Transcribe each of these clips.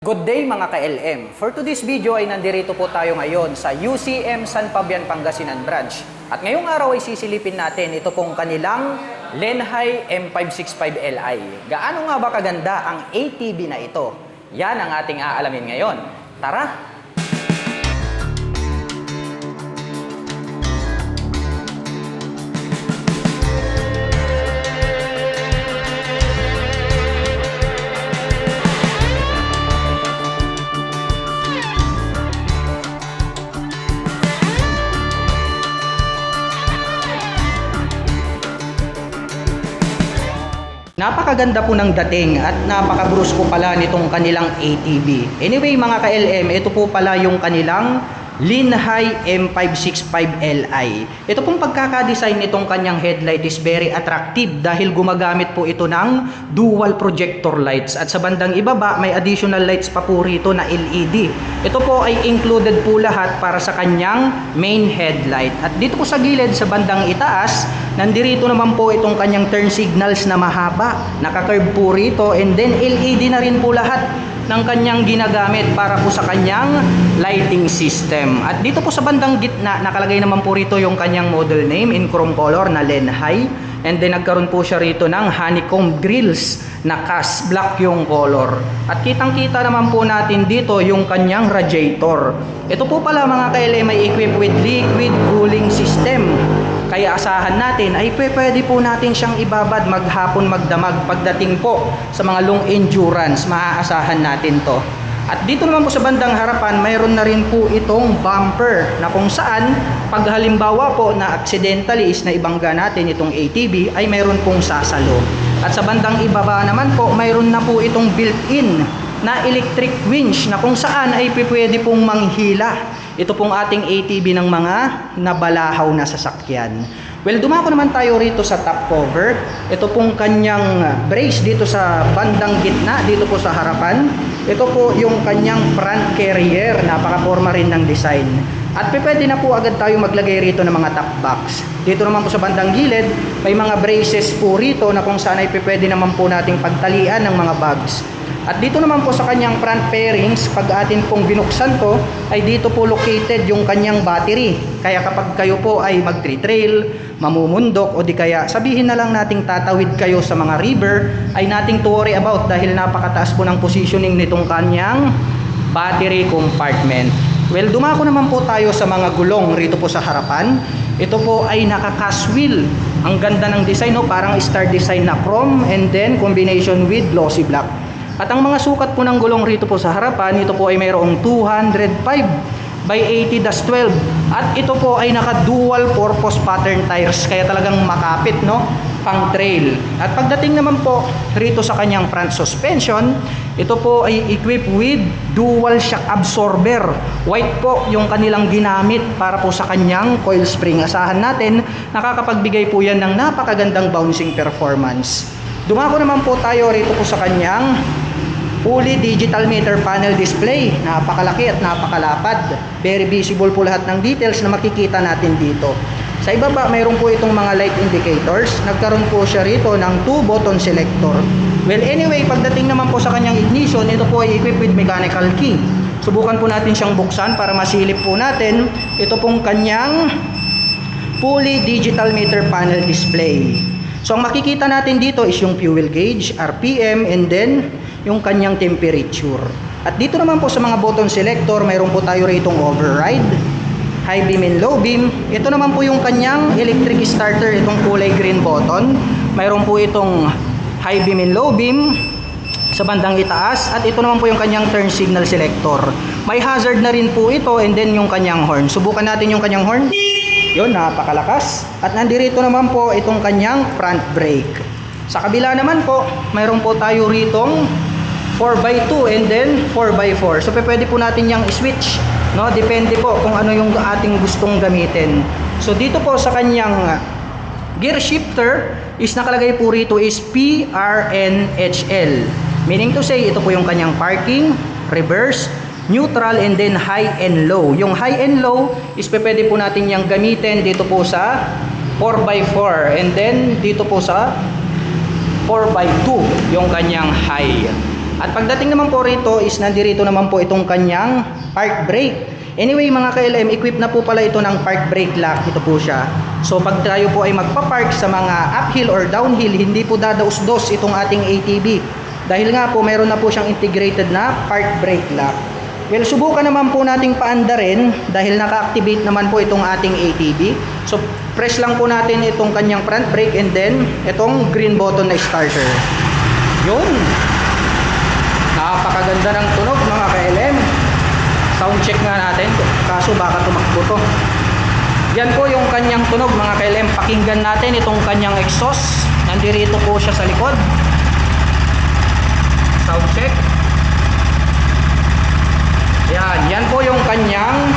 Good day mga ka-LM. For today's video ay nandirito po tayo ngayon sa UCM San Fabian, Pangasinan branch. At ngayong araw ay sisilipin natin ito pong kanilang Lenhai M565Li. Gaano nga ba kaganda ang ATV na ito? Yan ang ating aalamin ngayon. Tara! Napakaganda po ng dating at napakabrusko pala nitong kanilang ATV. Anyway mga ka-LM, ito po pala yung kanilang Lenhai M565Li. Ito pong pagkakadesign nitong kanyang headlight is very attractive dahil gumagamit po ito ng dual projector lights. At sa bandang ibaba, may additional lights pa po rito na LED. Ito po ay included po lahat para sa kanyang main headlight. At dito po sa gilid, sa bandang itaas, nandirito naman po itong kanyang turn signals na mahaba. Naka-curve po rito and then LED na rin po lahat ng kanyang ginagamit para po sa kanyang lighting system. At dito po sa bandang gitna, nakalagay naman po rito yung kanyang model name in chrome color na Lenhai. And then nagkaroon po siya rito ng honeycomb grills na cast black yung color. At kitang-kita naman po natin dito yung kanyang radiator. Ito po pala mga ka-LM ay equipped with liquid cooling system. Kaya asahan natin ay pwede po natin siyang ibabad maghapon magdamag pagdating po sa mga long endurance, maaasahan natin to. At dito naman po sa bandang harapan, mayroon na rin po itong bumper na kung saan pag halimbawa po na accidentally is na ibangga natin itong ATV ay mayroon pong sasalo. At sa bandang ibaba naman po, mayroon na po itong built-in na electric winch na kung saan ay pwede pong manghila ito pong ating ATV ng mga nabalahaw na sasakyan. Well, dumako naman tayo rito sa top cover. Ito pong kanyang brace dito sa bandang gitna, dito po sa harapan. Ito po yung kanyang front carrier, napaka-forma rin ng design. At pwede na po agad tayo maglagay rito ng mga top box. Dito naman po sa bandang gilid, may mga braces po rito na kung saan ay pwede naman po nating pagtalian ng mga bags. At dito naman po sa kanyang front fairings, pag atin pong binuksan to, ay dito po located yung kanyang battery. Kaya kapag kayo po ay mag-trail, mamumundok, o di kaya sabihin na lang nating tatawid kayo sa mga river, ay nating to worry about dahil napakataas po ng positioning nitong kanyang battery compartment. Well, dumako naman po tayo sa mga gulong rito po sa harapan. Ito po ay naka-cast wheel. Ang ganda ng design, no? Parang star design na chrome and then combination with glossy black. At ang mga sukat po ng gulong rito po sa harapan, ito po ay mayroong 205 by 80-12. At ito po ay naka-dual purpose pattern tires, kaya talagang makapit, no? Pang trail. At pagdating naman po rito sa kanyang front suspension, ito po ay equipped with dual shock absorber. White po yung kanilang ginamit para po sa kanyang coil spring. Asahan natin, nakakapagbigay po yan ng napakagandang bouncing performance. Dumako naman po tayo rito po sa kanyang fully digital meter panel display. Napakalaki at napakalapad. Very visible po lahat ng details na makikita natin dito. Sa ibaba, mayroon po itong mga light indicators. Nagkaroon po siya rito ng 2 button selector. Well, anyway, pagdating naman po sa kanyang ignition, ito po ay equipped with mechanical key. Subukan po natin siyang buksan para masilip po natin. Ito pong kanyang fully digital meter panel display. So, ang makikita natin dito is yung fuel gauge, RPM, and then yung kanyang temperature. At dito naman po sa mga button selector, mayroon po tayo rito override, high beam and low beam. Ito naman po yung kanyang electric starter, itong kulay green button. Mayroon po itong high beam and low beam sa bandang itaas. At ito naman po yung kanyang turn signal selector. May hazard na rin po ito and then yung kanyang horn. Subukan natin yung kanyang horn. Yun, napakalakas. At nandirito naman po itong kanyang front brake. Sa kabila naman po, mayroon po tayo ritong 4x2 and then 4x4. So pwede po natin yang switch, no? Depende po kung ano yung ating gustong gamitin. So dito po sa kanyang gear shifter is nakalagay po rito is PRNHL. Meaning to say, ito po yung kanyang parking, reverse, neutral, and then high and low. Yung high and low is pwede po natin yang gamitin dito po sa 4x4 and then dito po sa 4x2 yung kanyang high. At pagdating naman po rito is nandirito naman po itong kanyang park brake. Anyway mga ka-LM, equip na po pala ito ng park brake lock. Ito po siya. So pag tayo po ay magpa-park sa mga uphill or downhill, hindi po dadaos-dos itong ating ATV. Dahil nga po mayroon na po siyang integrated na park brake lock. Well, subukan naman po nating paandarin dahil naka-activate naman po itong ating ATV. So press lang po natin itong kanyang front brake and then itong green button na starter. Yun! Napakaganda ng tunog mga ka-LM. Sound check nga natin, kaso baka tumakbo to. Yan po yung kanyang tunog mga ka-LM. Pakinggan natin itong kanyang exhaust. Nandirito po siya sa likod. Sound check. Yan po yung kanyang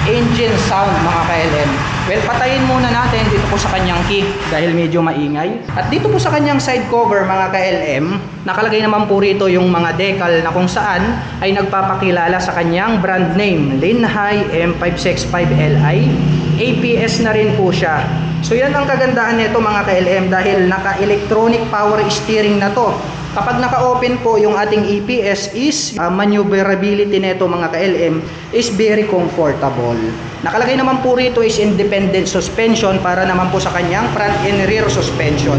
engine sound mga ka-LM. Well, patayin muna natin dito po sa kanyang key dahil medyo maingay. At dito po sa kanyang side cover mga ka-LM, nakalagay naman po rito yung mga decal na kung saan ay nagpapakilala sa kanyang brand name, Linhai M565Li. APS na rin po siya. So yan ang kagandahan nito mga ka-LM dahil naka-electronic power steering na to. Kapag naka-open po yung ating EPS is maneuverability nito mga ka-LM is very comfortable. Nakalagay naman po rito is independent suspension para naman po sa kanyang front and rear suspension.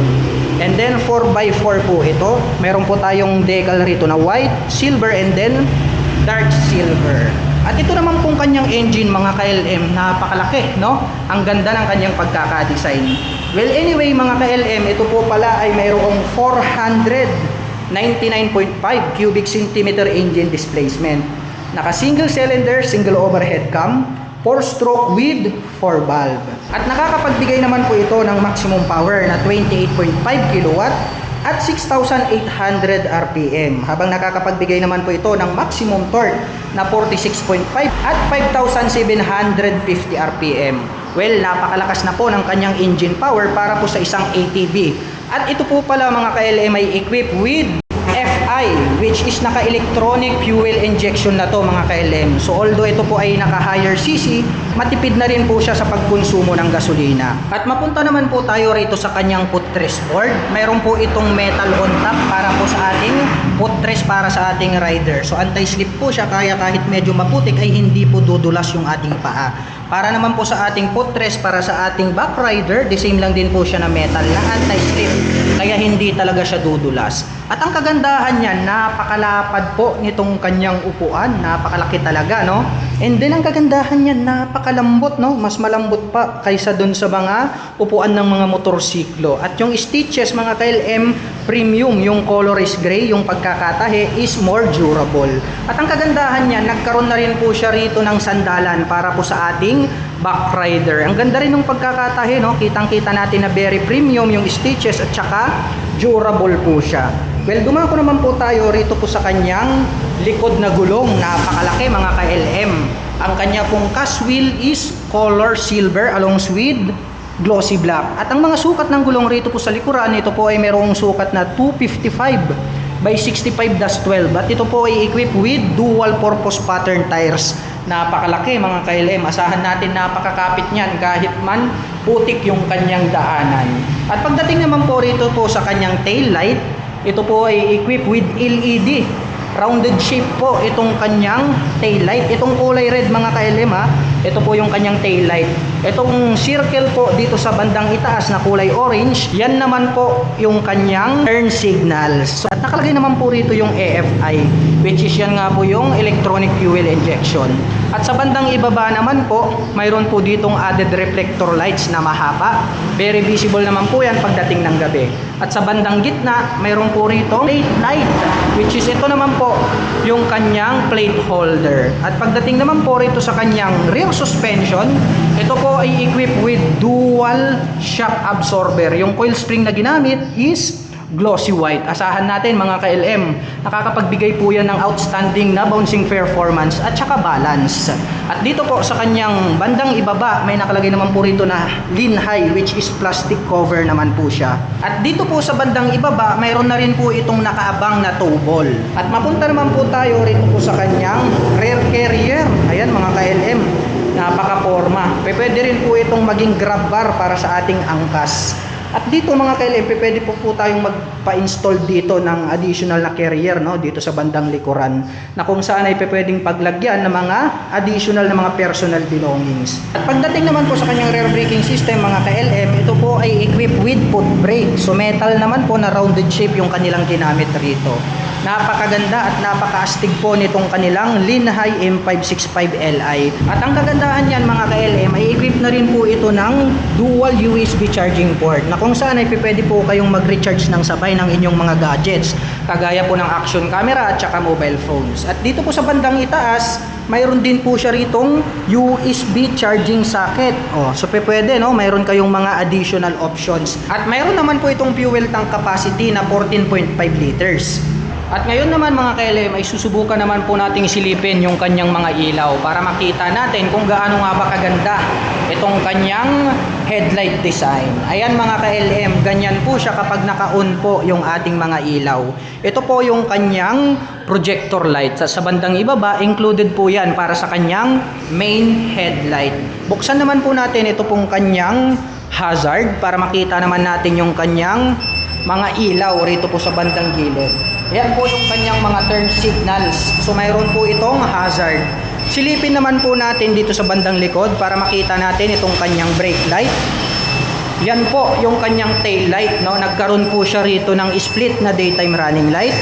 And then 4x4 po ito. Meron po tayong decal rito na white, silver and then dark silver. At ito naman pong kanyang engine mga ka-LM, napakalaki, no? Ang ganda ng kanyang pagkaka-design. Well anyway mga ka-LM, ito po pala ay mayroong 499.5 cubic centimeter engine displacement. Naka single cylinder, single overhead cam, 4-stroke with 4 valve. At nakakapagbigay naman po ito ng maximum power na 28.5 kW at 6,800 RPM. Habang nakakapagbigay naman po ito ng maximum torque na 46.5 at 5,750 RPM. Well, napakalakas na po ng kanyang engine power para po sa isang ATV. At ito po pala mga ka-LM ay equipped with FI, which is naka-electronic fuel injection na to mga ka-LM. So although ito po ay naka-higher CC, matipid na rin po siya sa pagkonsumo ng gasolina. At mapunta naman po tayo rito sa kanyang footrest board. Mayroon po itong metal on top para po sa ating footrest para sa ating rider. So anti-slip po siya, kaya kahit medyo maputik ay hindi po dudulas yung ating paa. Para naman po sa ating footrest para sa ating back rider, the same lang din po siya na metal na anti-slip. Kaya hindi talaga siya dudulas. At ang kagandahan niya, napakalapad po nitong kanyang upuan. Napakalaki talaga, no? And then ang kagandahan niya, napakalambot, no? Mas malambot pa kaysa dun sa mga upuan ng mga motorsiklo. At yung stitches, mga ka-LM, premium. Yung color is gray, yung pagkakatahe is more durable. At ang kagandahan niya, nagkaroon na rin po siya rito ng sandalan para po sa ating back rider. Ang ganda rin ng pagkakatahe, no? Kitang-kita natin na very premium yung stitches at saka durable po siya. Well, dumako naman po tayo rito po sa kanyang likod na gulong. Napakalaki mga ka-LM. Ang kanya pong cast wheel is color silver along with glossy black. At ang mga sukat ng gulong rito po sa likuran, ito po ay merong sukat na 255 by 65-12. At ito po ay equipped with dual purpose pattern tires. Napakalaki mga ka-LM. Asahan natin napakakapit niyan kahit man putik yung kanyang daanan. At pagdating naman po rito po sa kanyang tail light, ito po ay equipped with LED. Rounded shape po itong kanyang tail light. Itong kulay red mga ka-LM ha. Ito po yung kanyang tail light. Itong circle po dito sa bandang itaas na kulay orange, yan naman po yung kanyang turn signals. At nakalagay naman po rito yung AFI, which is yan nga po yung electronic fuel injection. At sa bandang ibaba naman po, mayroon po ditong added reflector lights na mahaba. Very visible naman po yan pagdating ng gabi. At sa bandang gitna, mayroon po rito plate light, which is ito naman po yung kanyang plate holder. At pagdating naman po rito sa kanyang rear suspension, ito po ay equipped with dual shock absorber. Yung coil spring na ginamit is glossy white. Asahan natin mga ka-LM, nakakapagbigay po yan ng outstanding na bouncing performance at saka balance. At dito po sa kanyang bandang ibaba, may nakalagay naman po rito na Linhai, which is plastic cover naman po siya. At dito po sa bandang ibaba, mayroon na rin po itong nakaabang na toe ball. At mapunta naman po tayo rito po sa kanyang rear carrier. Ayan mga ka-LM, napaka-forma. Pwede rin po itong maging grab bar para sa ating angkas. At dito mga ka-LM, pwede po tayong magpa-install dito ng additional na carrier, no? Dito sa bandang likuran, na kung saan ay pwedeng paglagyan ng mga additional na mga personal belongings. At pagdating naman po sa kanyang rear braking system mga ka-LM, ito po ay equipped with foot brake. So metal naman po na rounded shape yung kanilang ginamit rito. Napakaganda at napakaastig po nitong kanilang Linhai M565Li. At ang kagandahan niyan mga ka-LM ay equipped na rin po ito ng dual USB charging port, na kung saan ay pwede po kayong mag-recharge ng sabay ng inyong mga gadgets, kagaya po ng action camera at saka mobile phones. At dito po sa bandang itaas, mayroon din po siya ritong USB charging socket. So pwede, no? Mayroon kayong mga additional options. At mayroon naman po itong fuel tank capacity na 14.5 liters. At ngayon naman mga ka-LM ay susubukan naman po nating silipin yung kanyang mga ilaw para makita natin kung gaano nga ba kaganda itong kanyang headlight design. Ayan mga ka-LM, ganyan po siya kapag naka-on po yung ating mga ilaw. Ito po yung kanyang projector light. Sa bandang ibaba, included po yan para sa kanyang main headlight. Buksan naman po natin ito pong kanyang hazard para makita naman natin yung kanyang mga ilaw rito po sa bandang gilid. Yan po yung kanyang mga turn signals. So mayroon po itong hazard. Silipin naman po natin dito sa bandang likod para makita natin itong kanyang brake light. Yan po yung kanyang tail light, no? Nagkaroon po siya rito ng split na daytime running light.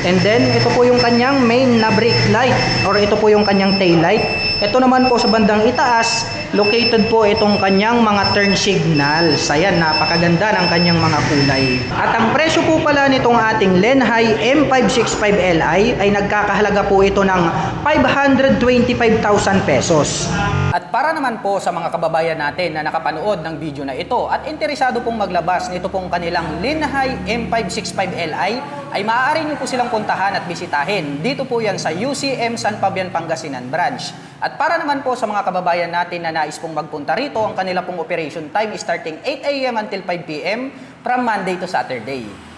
And then ito po yung kanyang main na brake light, or ito po yung kanyang tail light. Ito naman po sa bandang itaas, located po itong kanyang mga turn signals. Ayan, napakaganda ng kanyang mga kulay. At ang presyo po pala nitong ating Linhai M565Li ay nagkakahalaga po ito ng 525,000 pesos. At para naman po sa mga kababayan natin na nakapanood ng video na ito at interesado pong maglabas nito pong kanilang Linhai M565Li, ay maaari nyo po silang puntahan at bisitahin. Dito po yan sa UCM San Fabian, Pangasinan branch. At para naman po sa mga kababayan natin na nais pong magpunta rito, ang kanila pong operation time is starting 8 AM until 5 PM from Monday to Saturday.